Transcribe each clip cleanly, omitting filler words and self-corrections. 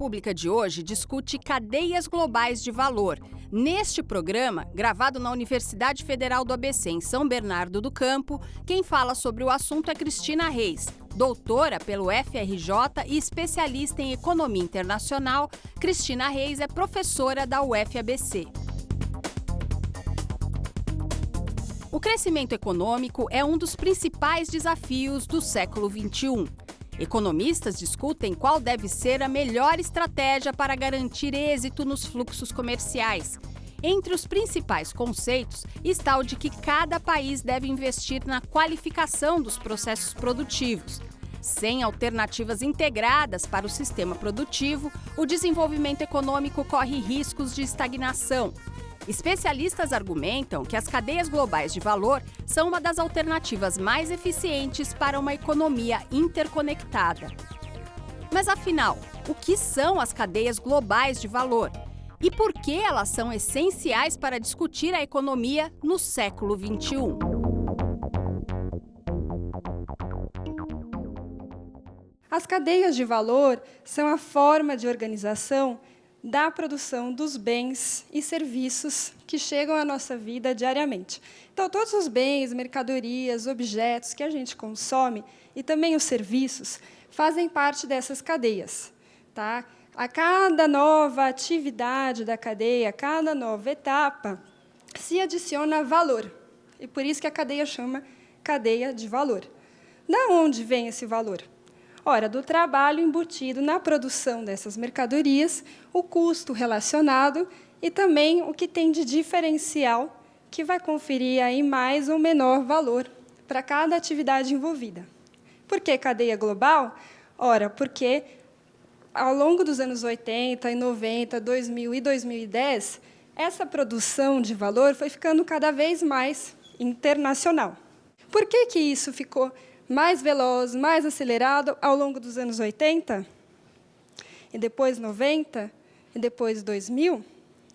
Pública de hoje discute cadeias globais de valor. Neste programa, gravado na Universidade Federal do ABC, em São Bernardo do Campo, quem fala sobre o assunto é Cristina Reis. Doutora pelo FRJ e especialista em economia internacional, Cristina Reis é professora da UFABC. O crescimento econômico é um dos principais desafios do século XXI. Economistas discutem qual deve ser a melhor estratégia para garantir êxito nos fluxos comerciais. Entre os principais conceitos está o de que cada país deve investir na qualificação dos processos produtivos. Sem alternativas integradas para o sistema produtivo, o desenvolvimento econômico corre riscos de estagnação. Especialistas argumentam que as cadeias globais de valor são uma das alternativas mais eficientes para uma economia interconectada. Mas, afinal, o que são as cadeias globais de valor? E por que elas são essenciais para discutir a economia no século XXI? As cadeias de valor são a forma de organização da produção dos bens e serviços que chegam à nossa vida diariamente. Então, todos os bens, mercadorias, objetos que a gente consome e também os serviços fazem parte dessas cadeias. Tá? A cada nova atividade da cadeia, a cada nova etapa, se adiciona valor. E por isso que a cadeia chama cadeia de valor. Da onde vem esse valor? Ora, do trabalho embutido na produção dessas mercadorias, o custo relacionado e também o que tem de diferencial que vai conferir aí mais ou menor valor para cada atividade envolvida. Por que cadeia global? Ora, porque ao longo dos anos 80 e 90, 2000 e 2010, essa produção de valor foi ficando cada vez mais internacional. Por que isso ficou mais veloz, mais acelerado ao longo dos anos 80, e depois 90, e depois 2000,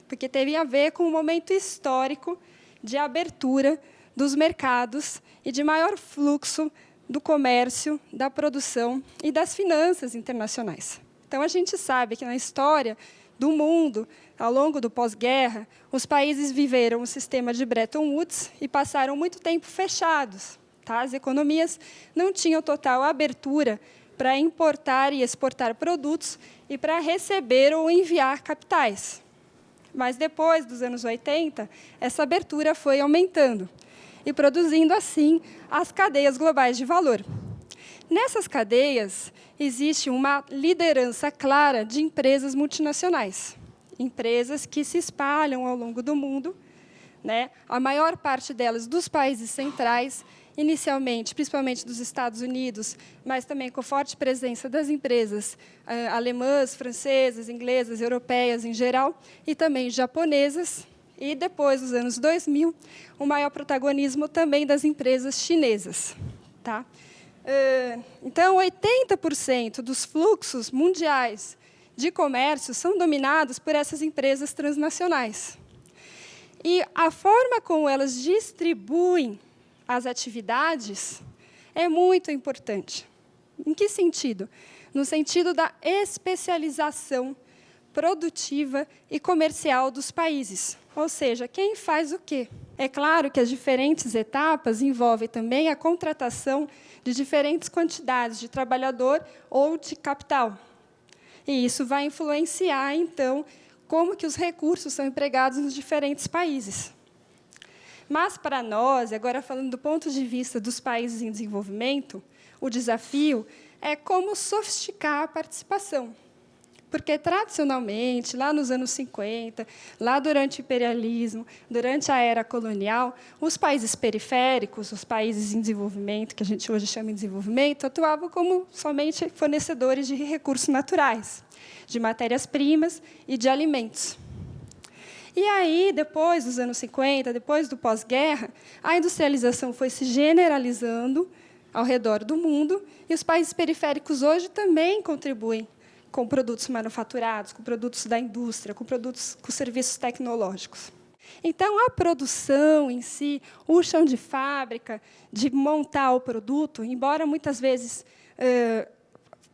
porque teve a ver com um momento histórico de abertura dos mercados e de maior fluxo do comércio, da produção e das finanças internacionais. Então, a gente sabe que, na história do mundo, ao longo do pós-guerra, os países viveram o sistema de Bretton Woods e passaram muito tempo fechados. Tá? As economias não tinham total abertura para importar e exportar produtos e para receber ou enviar capitais. Mas, depois dos anos 80, essa abertura foi aumentando e produzindo, assim, as cadeias globais de valor. Nessas cadeias, existe uma liderança clara de empresas multinacionais, empresas que se espalham ao longo do mundo, né? A maior parte delas dos países centrais, inicialmente, principalmente dos Estados Unidos, mas também com forte presença das empresas alemãs, francesas, inglesas, europeias em geral, e também japonesas, e depois dos anos 2000, o maior protagonismo também das empresas chinesas. Tá? Então, 80% dos fluxos mundiais de comércio são dominados por essas empresas transnacionais. E a forma como elas distribuem as atividades é muito importante. Em que sentido? No sentido da especialização produtiva e comercial dos países. Ou seja, quem faz o quê? É claro que as diferentes etapas envolvem também a contratação de diferentes quantidades de trabalhador ou de capital. E isso vai influenciar, então, como que os recursos são empregados nos diferentes países. Mas, para nós, agora falando do ponto de vista dos países em desenvolvimento, o desafio é como sofisticar a participação. Porque, tradicionalmente, lá nos anos 50, lá durante o imperialismo, durante a era colonial, os países periféricos, os países em desenvolvimento, que a gente hoje chama de desenvolvimento, atuavam como somente fornecedores de recursos naturais, de matérias-primas e de alimentos. E aí, depois dos anos 50, depois do pós-guerra, a industrialização foi se generalizando ao redor do mundo, e os países periféricos hoje também contribuem com produtos manufaturados, com produtos da indústria, com serviços tecnológicos. Então, a produção em si, o chão de fábrica, de montar o produto, embora muitas vezes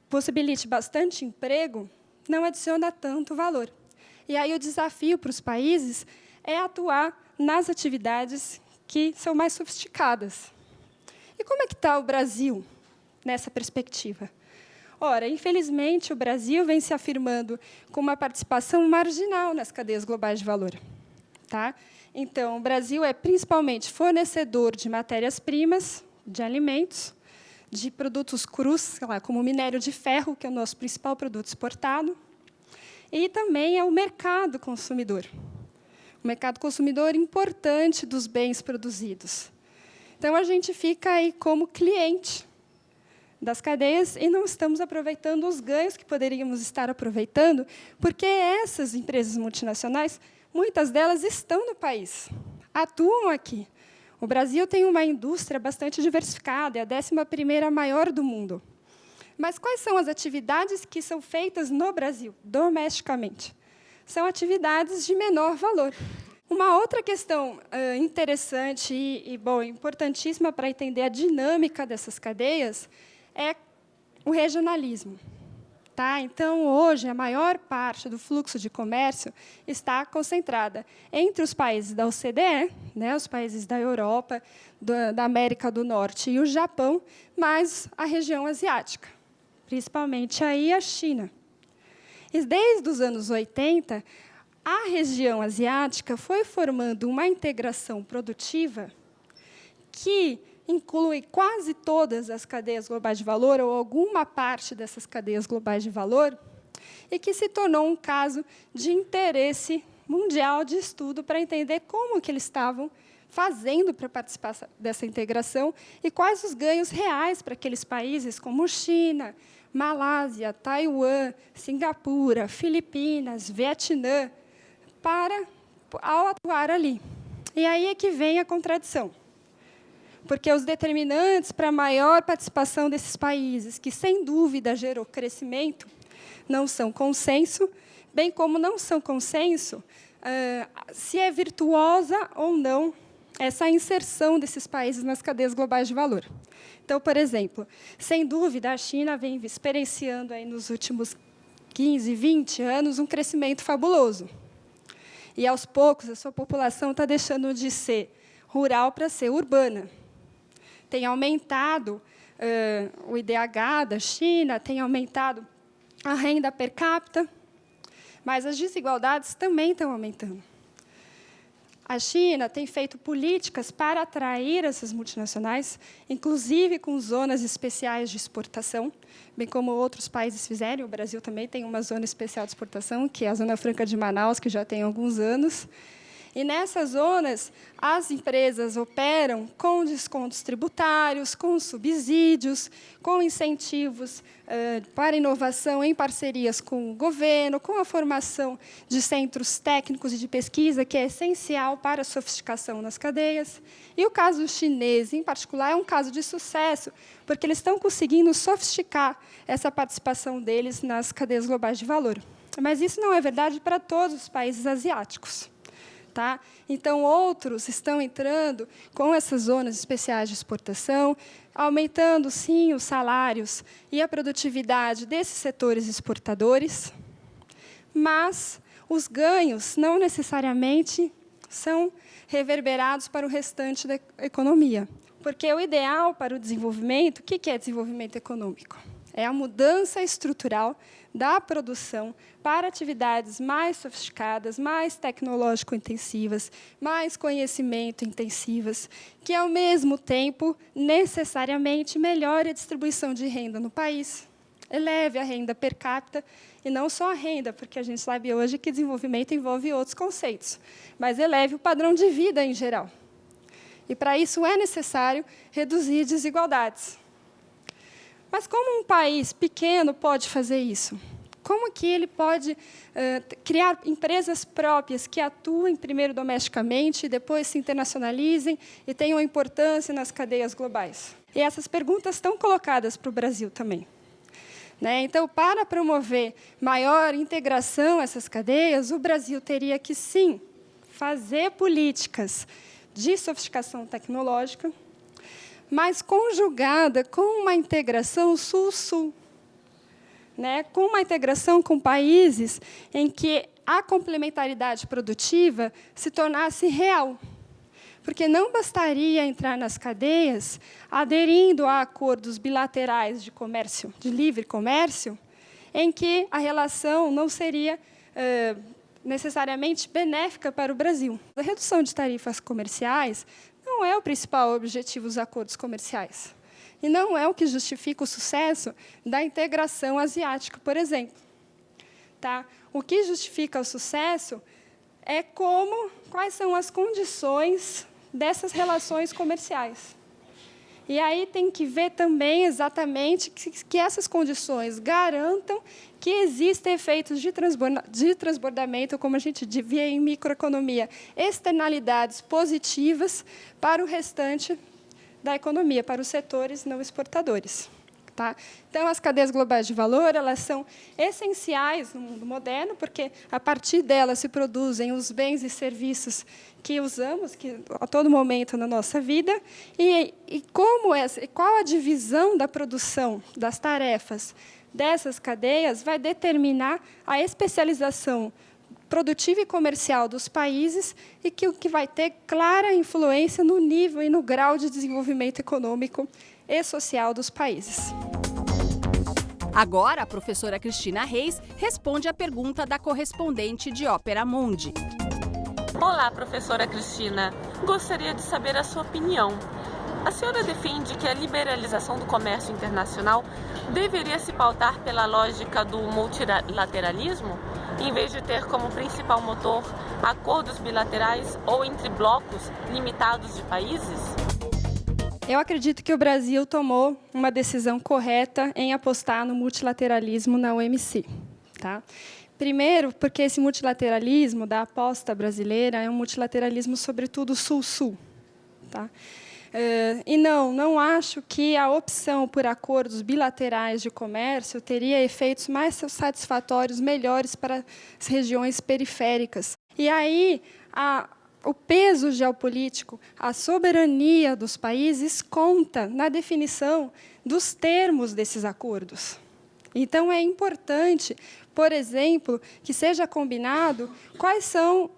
possibilite bastante emprego, não adiciona tanto valor. E aí o desafio para os países é atuar nas atividades que são mais sofisticadas. E como é que está o Brasil nessa perspectiva? Ora, infelizmente, o Brasil vem se afirmando com uma participação marginal nas cadeias globais de valor. Tá? Então, o Brasil é principalmente fornecedor de matérias-primas, de alimentos, de produtos crus, sei lá, como o minério de ferro, que é o nosso principal produto exportado, e também é o mercado consumidor. O mercado consumidor importante dos bens produzidos. Então, a gente fica aí como cliente das cadeias e não estamos aproveitando os ganhos que poderíamos estar aproveitando, porque essas empresas multinacionais, muitas delas estão no país, atuam aqui. O Brasil tem uma indústria bastante diversificada, é a 11ª maior do mundo. Mas quais são as atividades que são feitas no Brasil, domesticamente? São atividades de menor valor. Uma outra questão interessante e importantíssima para entender a dinâmica dessas cadeias é o regionalismo. Tá? Então, hoje, a maior parte do fluxo de comércio está concentrada entre os países da OCDE, né, os países da Europa, da América do Norte e o Japão, mais a região asiática, principalmente aí a China. E desde os anos 80, a região asiática foi formando uma integração produtiva que inclui quase todas as cadeias globais de valor, ou alguma parte dessas cadeias globais de valor, e que se tornou um caso de interesse mundial de estudo para entender como que eles estavam fazendo para participar dessa integração e quais os ganhos reais para aqueles países como China, Malásia, Taiwan, Singapura, Filipinas, Vietnã, ao atuar ali. E aí é que vem a contradição. Porque os determinantes para a maior participação desses países, que, sem dúvida, gerou crescimento, não são consenso, bem como não são consenso se é virtuosa ou não essa inserção desses países nas cadeias globais de valor. Então, por exemplo, sem dúvida, a China vem experienciando aí nos últimos 15, 20 anos um crescimento fabuloso. E, aos poucos, a sua população está deixando de ser rural para ser urbana. Tem aumentado o IDH da China, tem aumentado a renda per capita, mas as desigualdades também estão aumentando. A China tem feito políticas para atrair essas multinacionais, inclusive com zonas especiais de exportação, bem como outros países fizeram. O Brasil também tem uma zona especial de exportação, que é a Zona Franca de Manaus, que já tem alguns anos. E, nessas zonas, as empresas operam com descontos tributários, com subsídios, com incentivos para inovação em parcerias com o governo, com a formação de centros técnicos e de pesquisa, que é essencial para a sofisticação nas cadeias. E o caso chinês, em particular, é um caso de sucesso, porque eles estão conseguindo sofisticar essa participação deles nas cadeias globais de valor. Mas isso não é verdade para todos os países asiáticos. Tá? Então, outros estão entrando com essas zonas especiais de exportação, aumentando, sim, os salários e a produtividade desses setores exportadores, mas os ganhos não necessariamente são reverberados para o restante da economia. Porque o ideal para o desenvolvimento, o que é desenvolvimento econômico? É a mudança estrutural da produção para atividades mais sofisticadas, mais tecnológico-intensivas, mais conhecimento-intensivas, que, ao mesmo tempo, necessariamente melhore a distribuição de renda no país, eleve a renda per capita, e não só a renda, porque a gente sabe hoje que desenvolvimento envolve outros conceitos, mas eleve o padrão de vida em geral. E, para isso, é necessário reduzir desigualdades. Mas como um país pequeno pode fazer isso? Como que ele pode criar empresas próprias que atuem primeiro domesticamente, depois se internacionalizem e tenham importância nas cadeias globais? E essas perguntas estão colocadas para o Brasil também. Né? Então, para promover maior integração a essas cadeias, o Brasil teria que, sim, fazer políticas de sofisticação tecnológica, mas conjugada com uma integração sul-sul. né, com uma integração com países em que a complementaridade produtiva se tornasse real. Porque não bastaria entrar nas cadeias aderindo a acordos bilaterais de comércio, de livre comércio, em que a relação não seria necessariamente benéfica para o Brasil. A redução de tarifas comerciais não é o principal objetivo dos acordos comerciais. E não é o que justifica o sucesso da integração asiática, por exemplo. Tá? O que justifica o sucesso é quais são as condições dessas relações comerciais. E aí tem que ver também exatamente que essas condições garantam que existem efeitos de transbordamento, como a gente vê em microeconomia, externalidades positivas para o restante da economia, para os setores não exportadores. Tá? Então, as cadeias globais de valor, elas são essenciais no mundo moderno, porque, a partir delas, se produzem os bens e serviços que usamos a todo momento na nossa vida, e qual a divisão da produção, das tarefas dessas cadeias vai determinar a especialização produtiva e comercial dos países e que vai ter clara influência no nível e no grau de desenvolvimento econômico e social dos países. Agora, a professora Cristina Reis responde a pergunta da correspondente de Ópera Mundi. Olá, professora Cristina. Gostaria de saber a sua opinião. A senhora defende que a liberalização do comércio internacional deveria se pautar pela lógica do multilateralismo, em vez de ter como principal motor acordos bilaterais ou entre blocos limitados de países? Eu acredito que o Brasil tomou uma decisão correta em apostar no multilateralismo na OMC. Tá? Primeiro, porque esse multilateralismo da aposta brasileira é um multilateralismo, sobretudo, sul-sul. Tá? E não acho que a opção por acordos bilaterais de comércio teria efeitos mais satisfatórios, melhores para as regiões periféricas. E aí, o peso geopolítico, a soberania dos países conta na definição dos termos desses acordos. Então, é importante, por exemplo, que seja combinado quais são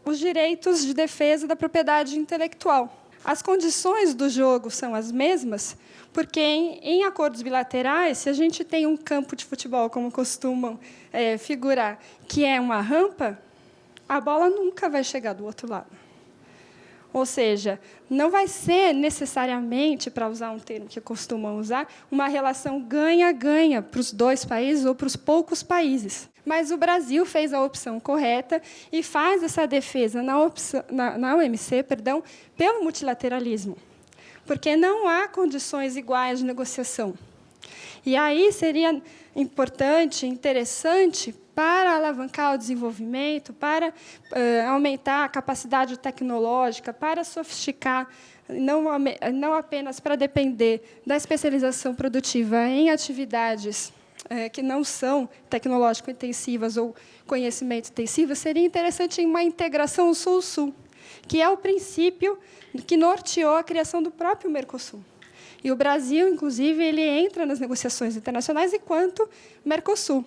os direitos de defesa da propriedade intelectual. As condições do jogo são as mesmas, porque em acordos bilaterais, se a gente tem um campo de futebol, como costumam figurar, que é uma rampa, a bola nunca vai chegar do outro lado. Ou seja, não vai ser necessariamente, para usar um termo que costumam usar, uma relação ganha-ganha para os dois países ou para os poucos países. Mas o Brasil fez a opção correta e faz essa defesa na OMC, pelo multilateralismo, porque não há condições iguais de negociação. E aí seria importante, interessante, para alavancar o desenvolvimento, para aumentar a capacidade tecnológica, para sofisticar, não apenas para depender da especialização produtiva em atividades que não são tecnológico-intensivas ou conhecimento-intensivas, seria interessante uma integração sul-sul, que é o princípio que norteou a criação do próprio Mercosul. E o Brasil, inclusive, ele entra nas negociações internacionais enquanto Mercosul.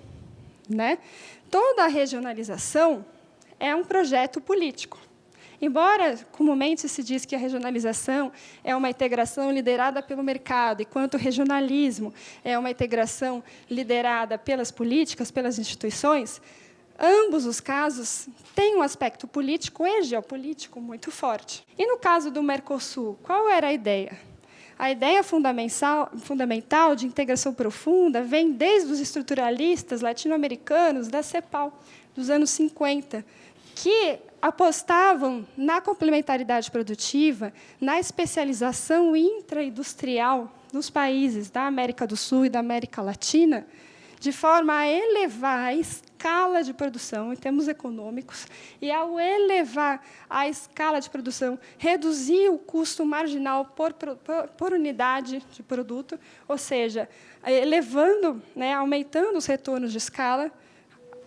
Né? Toda a regionalização é um projeto político. Embora comumente se diz que a regionalização é uma integração liderada pelo mercado, enquanto o regionalismo é uma integração liderada pelas políticas, pelas instituições, ambos os casos têm um aspecto político e geopolítico muito forte. E, no caso do Mercosul, qual era a ideia? A ideia fundamental de integração profunda vem desde os estruturalistas latino-americanos da CEPAL, dos anos 50, que apostavam na complementaridade produtiva, na especialização intraindustrial dos países da América do Sul e da América Latina, de forma a elevar a escala de produção em termos econômicos e, ao elevar a escala de produção, reduzir o custo marginal por unidade de produto, ou seja, elevando, aumentando os retornos de escala,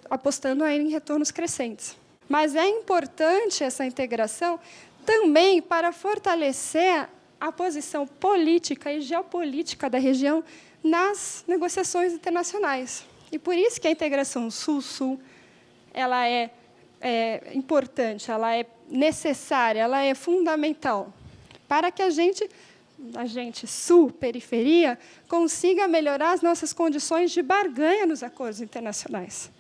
apostando aí em retornos crescentes. Mas é importante essa integração também para fortalecer a posição política e geopolítica da região nas negociações internacionais. E por isso que a integração Sul-Sul ela é importante, ela é necessária, ela é fundamental para que a gente Sul, periferia, consiga melhorar as nossas condições de barganha nos acordos internacionais,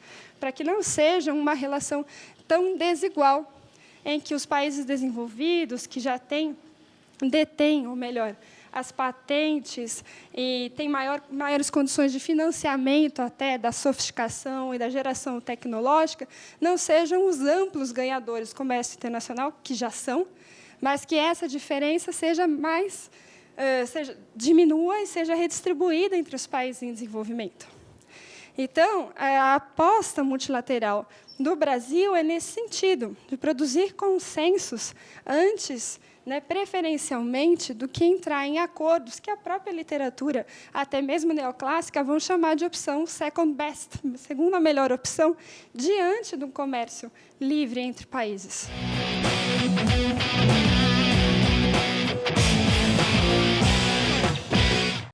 para que não seja uma relação tão desigual, em que os países desenvolvidos, que já detêm, ou melhor, as patentes e têm maiores condições de financiamento até da sofisticação e da geração tecnológica, não sejam os amplos ganhadores do comércio internacional, que já são, mas que essa diferença diminua e seja redistribuída entre os países em desenvolvimento. Então, a aposta multilateral do Brasil é nesse sentido, de produzir consensos antes, preferencialmente, do que entrar em acordos que a própria literatura, até mesmo neoclássica, vão chamar de opção second best, segunda melhor opção, diante de um comércio livre entre países.